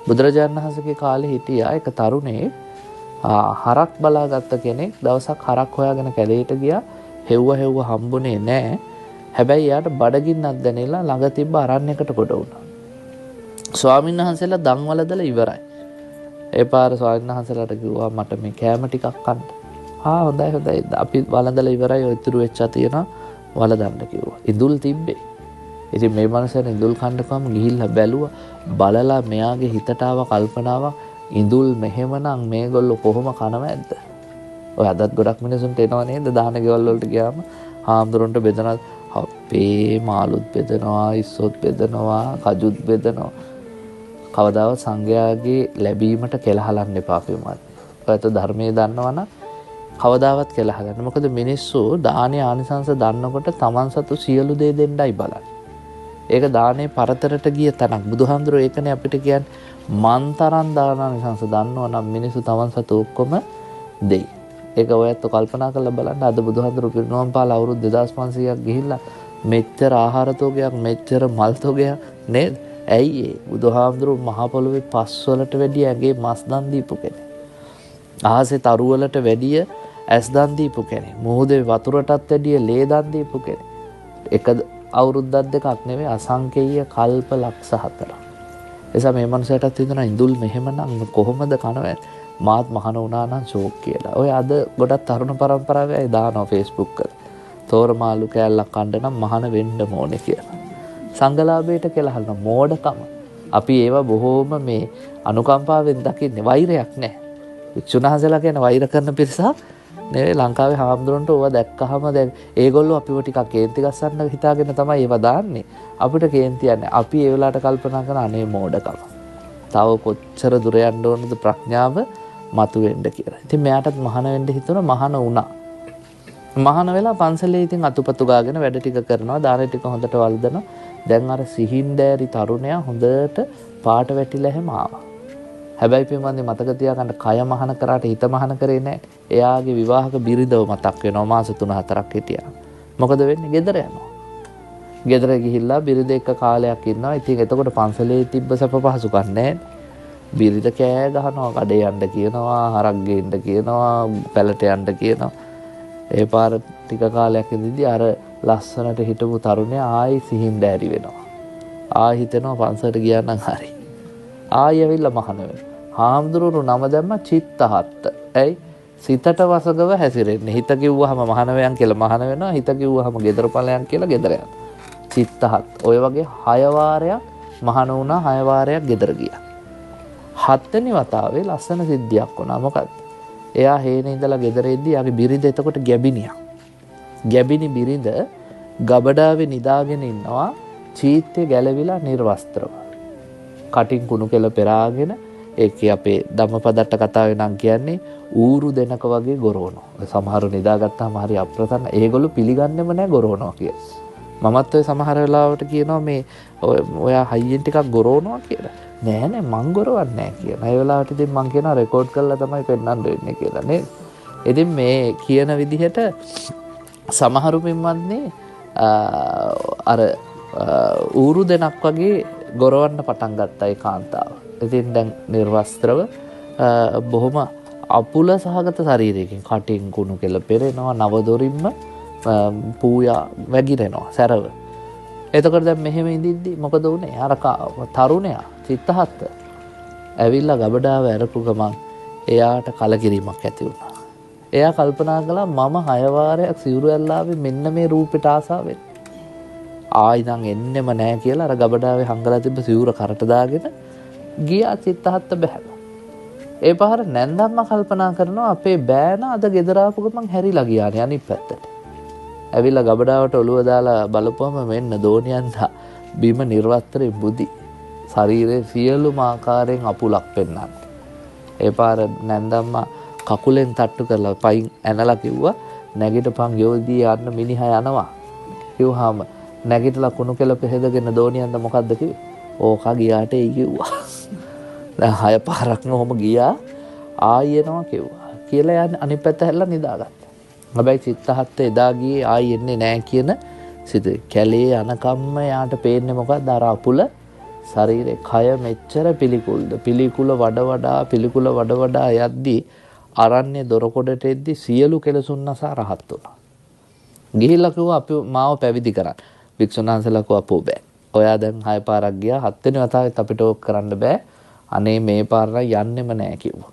බුදුරජාණන් වහන්සේගේ කාලේ හිටියා එක තරුණයෙක් හරක් බලාගත්ත කෙනෙක්. දවසක් හරක් හොයාගෙන කැලේට ගියා. හෙව්ව හම්බුනේ නැහැ. හැබැයි යාට බඩගින්නක් දැනෙලා ළඟ තිබ්බ අරණ්‍යයකට ගොඩ වුණා. ස්වාමීන් වහන්සේලා දන් වලදලා ඉවරයි. ඒ පාර ස්වාමීන් වහන්සේලාට කිව්වා මට මේ කෑම ටිකක් කන්න. හොඳයි අපි වළඳලා ඉවරයි. ඔය ඉතුරු වෙච්චා තියෙනවා වළඳන්න කිව්වා. ඉඳුල් තිබ්බේ. ඉතින් මේ මනුස්සයා ඉඳුල් කන්නකම ගිහිල්ලා බැලුවා. බලලා මෙයාගේ හිතට ආව කල්පනාවක් ඉඳුල් මෙහෙමනම් මේගොල්ලෝ කොහොම කනවද? ඔය අදත් ගොඩක් මිනිසුන්ට එනවා නේද? දාන ගෙවල් වලට ගියාම හාමුදුරන්ට බෙදනවා. අපේ මාළුත් බෙදනවා, ඉස්සොත් බෙදනවා, කජුත් බෙදනවා. කවදාවත් සංඝයාගේ ලැබීමට කෙලහලන්න එපා පින්වත්. ඔයත් ධර්මයේ දන්නවනම් කවදාවත් කෙලහලන්න. මොකද මිනිස්සු දානේ ආනිසංස දන්නකොට තමන් සතු සියලු දේ දෙන්නයි බලන්නේ. ඒක දානේ පරතරට ගිය තැනක්. බුදුහාමුදුරුවෝ ඒකනේ අපිට කියන්නේ මන්තරන් දාන ආනිසංස දන්නවනම් මිනිස්සු තමන් සතු ඔක්කොම දෙයි. ඒක ඔයත් කල්පනා කරලා බලන්න. අද බුදුහාමුදුරුවෝ පිරිනොම් පාලා අවුරුදු 2500ක් ගිහිල්ලා මෙච්චර ආහාර තෝගයක් මෙච්චර මල් තෝගයක් නේද? ඇයි ඒ බුදුහාමුදුරුවෝ මහ පොළොවේ පස් වලට වැඩිය ඇගේ මස් දන් දීපු කෙනෙක්. ආහසේ තරු වලට වැඩිය ඇස් දන් දීපු කෙනෙක්. මුහුදේ වතුරටත් වැඩිය ලේ දන් දීපු කෙනෙක්. එක අවුරුද්දක් දෙකක් නෙවෙයි අසංකේය කල්ප ලක්ෂ 4ක්. එසා මේ මනුස්සයටත් හිතනවා ඉඳුල් මෙහෙමනම් කොහොමද කනවද? මාත් මහන වුණා නම් ෂෝක් කියලා. ඔය අද ගොඩක් තරුණ පරම්පරාවේ දානවා Facebook එක. තෝරමාලු කෑල්ලක් කන්න නම් මහන වෙන්න ඕනේ කියලා. සංගලාභයට කෙලහන මෝඩකම. අපි ඒවා බොහෝම මේ අනුකම්පාවෙන් දකින්නේ. වෛරයක් නැහැ. වික්ෂුණහසලා කියන වෛර කරන පිරිසක් නෙවෙයි ලංකාවේ හාමුදුරන්ට ඕවා දැක්කහම දැන් ඒගොල්ලෝ අපිව ටිකක් කේන්ති ගස්සන්න හිතාගෙන තමයි ඒවා දාන්නේ. අපිට කේන්ති යන්නේ. අපි ඒ වෙලාවට කල්පනා කරන අනේ මෝඩකම. තව කොච්චර දුර යන්න ඕනද ප්‍රඥාව මතුවෙන්න කියලා. ඉතින් මෙයාටත් මහාන වෙන්න හිතුණා. මහාන වුණා. මහාන වෙලා පන්සලේ ඉතින් අතුපතු ගාගෙන වැඩ ටික කරනවා. දාන ටික හොඳට වළඳනවා. දැන් අර සිහින්දෑරි තරුණයා හොඳට පාට වැටිලා හැම ආවා. හැබැයි පින්වන්දි මතක තියාගන්න කය මහාන කරාට හිත මහාන කරේ නැහැ. එයාගේ විවාහක බිරිඳව මතක් වෙනවා. මාස 3-4ක් හිටියා. මොකද වෙන්නේ? ගෙදර යනවා. ගෙදර ගිහිල්ලා බිරිඳ එක්ක කාලයක් ඉන්නවා. ඉතින් එතකොට පන්සලේ තිබ්බ සැප පහසුකම් නැහැ. බිරිඳ කෑ ගහනවා, කඩේ යන්න කියනවා, හරක් ගේන්න කියනවා, පැලට යන්න කියනවා. ඒ පාර ටික කාලයක් ඉඳිද්දි අර ලස්සනට හිටපු තරුණයා ආයි සිහින්දෑරි වෙනවා. ආයි හිතෙනවා පන්සලට ගියා නම් හරි. ආයි ඇවිල්ලා මහාන වෙනවා. හාමුදුරුවෝ නම දැම්ම චිත්තහත්ත. ඇයි? සිතට වසගව හැසිරෙන්නේ. හිත කිව්වහම මහාන වෙයන් කියලා මහාන වෙනවා. හිත කිව්වහම ගෙදර ඵලයන් කියලා ගෙදර යනවා. චිත්තහත්. ඔය වගේ 6 වාරයක් මහාන වුණා, 6 වාරයක් ගෙදර ගියා. 7 වෙනි වතාවේ ලස්සන සිද්ධියක් වුණා. මොකක්ද? එයා හේනේ ඉඳලා ගෙදර එද්දි යාගේ බිරිඳ එතකොට ගැබිනියක්. ගැබිනි බිරිඳ ගබඩාවේ නිදාගෙන ඉන්නවා. චීත්තේ ගැලවිලා නිර්වස්ත්‍රව. කටින් කුණු කෙල පෙරාගෙන ඒකේ අපේ ධම්මපදට්ට කතාවේ නම් කියන්නේ ඌරු දෙනක වගේ ගොරවනවා. සමහරු නිදාගත්තාම හරි අප්‍රසන්න. ඒගොල්ලෝ පිළිගන්නෙම නැහැ ගොරවනවා කියලා. මමත් ඔය සමහර වෙලාවට කියනවා මේ ඔයා හයියෙන් ටිකක් ගොරවනවා කියලා. නෑ මං ගොරවන්නේ නෑ කියලා. ඒ වෙලාවට ඉතින් මං කියනවා රෙකෝඩ් කරලා තමයි පෙන්නන්න වෙන්නේ කියලා නේද? ඉතින් මේ කියන විදිහට සමහරු පින්වත්නි අර ඌරු දෙනක් වගේ ගොරවන්න පටන් ගත්තා ඒ කාන්තාව. ඉතින් දැන් නිර්වස්ත්‍රව බොහොම අපුල සහගත ශරීරයකින් කටින් කුණු කෙල පෙරෙනවා, නවදොරින්ම පූයා වැగిරෙනවා සැරව. එතකොට දැන් මෙහෙම ඉඳිද්දි මොකද වුනේ? අර තරුණයා චිත්තහත් ඇවිල්ලා ගබඩාව ඇරපු ගමන් එයාට කලකිරීමක් ඇති වුණා. එයා කල්පනා කළා මම 6 වාරයක් සිවුරු ඇල්ලාවේ මෙන්න මේ රූපෙට ආසාවෙන්. ආයි නම් එන්නෙම නැහැ කියලා අර ගබඩාවේ හංගලා තිබ්බ සිවුර කරට දාගෙන ගියා චිත්තහත් බැහැලා. ඒ පාර නැන්දම්ම කල්පනා කරනවා අපේ බෑන අද ගෙදර ආපු ගමන් හැරිලා ගියානේ අනිත් පැත්තට. ඇවිල්ලා ගබඩාවට ඔළුව දාලා බලපුවම මෙන්න දෝනියන්දා බිම නිර්වස්ත්‍රේ බුදි. ශරීරයේ සියලුම ආකාරයෙන් අපුලක් පෙන්නන. ඒ පාර නැන්දම්මා කකුලෙන් තට්ටු කරලා පයින් ඇනලා කිව්වා නැගිටපන් යෝදී යන්න මිනිහා යනවා. කිව්වහම නැගිටලා කුණු කෙල පෙහෙදගෙන දෝනියන්ද මොකද්ද කිව්වේ? ඕකා ගියාට එයි කිව්වා. දැන් 6 පාරක් නෝම ගියා ආයෙ එනවා කිව්වා. කියලා යන්නේ අනිත් පැත්ත හැල්ලා නිදාගත්තා. හැබැයි චිත්තහත් එදා ගියේ ආයෙ එන්නේ නැහැ කියන සිත කැලේ යනකම්ම යාට පේන්නේ මොකද්ද? අර අපුල ශරීරේ කය මෙච්චර පිළිකුල්ද පිළිකුල වඩ වඩා යද්දී අරන්නේ දොරකොඩට එද්දී සියලු කෙලසුන් නසා රහත් වුණා. ගිහිල්ලා කිව්වා අපි මාව පැවිදි කරන්න. වික්ෂුන් වහන්සේලා කිව්වා අපෝ බෑ. ඔයා දැන් 6 පාරක් ගියා 7 වෙනි වතාවෙත් අපිට ඕක කරන්න බෑ. අනේ මේ පාර යන්නෙම නෑ කිව්වා.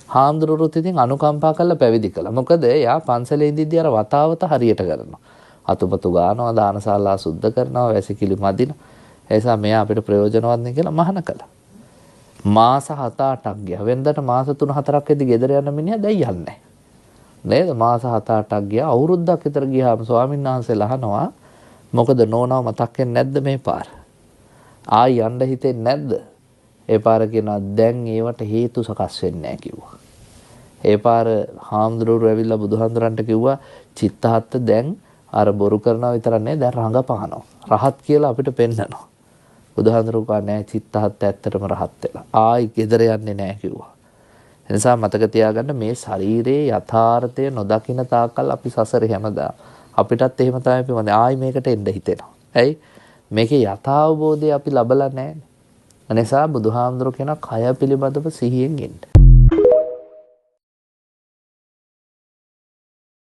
හාමුදුරුවෝත් ඉතින් අනුකම්පා කරලා පැවිදි කළා. මොකද එයා පන්සලේ ඉඳිද්දී අර වතාවත හරියට කරනවා. අතුපතු ගානවා, දානශාලා සුද්ධ කරනවා, වැසිකිලි මදිනවා. ඒ නිසා මෙයා අපිට ප්‍රයෝජනවත් නේ කියලා මහාන කළා. මාස 7-8ක් ගියා. වෙනදට මාස 3-4ක් වෙද්දි ගෙදර යන මිනිහා දැන් යන්නේ නේද? මාස 7-8ක් ගියා. අවුරුද්දක් විතර ගියාම ස්වාමීන් වහන්සේලා අහනවා මොකද නෝනාව මතක් වෙන්නේ නැද්ද මේ පාර? ආයි යන්න හිතෙන්නේ නැද්ද? ඒ පාර කියනවා දැන් ඒවට හේතු සකස් වෙන්නේ නැහැ කිව්වා. ඒ පාර හාමුදුරුවෝ ඇවිල්ලා බුදුහාමුදුරන්ට කිව්වා චිත්තහත්ත දැන් අර බොරු කරනවා විතර නෙවෙයි දැන් රඟපහනවා. රහත් කියලා අපිට පෙන්නනවා. බුදුහාමුදුරුවෝ කා නෑ චිත්තහත්ත ඇත්තටම රහත් වෙලා. ආයි ගෙදර යන්නේ නැහැ කිව්වා. ඒ නිසා මතක තියාගන්න මේ ශරීරයේ යථාර්ථය නොදකින තාක්කල් අපි සසරේ හැමදාම අපිටත් එහෙම තමයි පිළිමද ආයි මේකට එන්න හිතෙනවා. ඇයි? මේකේ යථාබෝධය අපි ලබලා නැහැ. එනිසා බුදුහාමුදුරුවෝ කියන කය පිළිබඳව සිහියෙන් ඉන්න.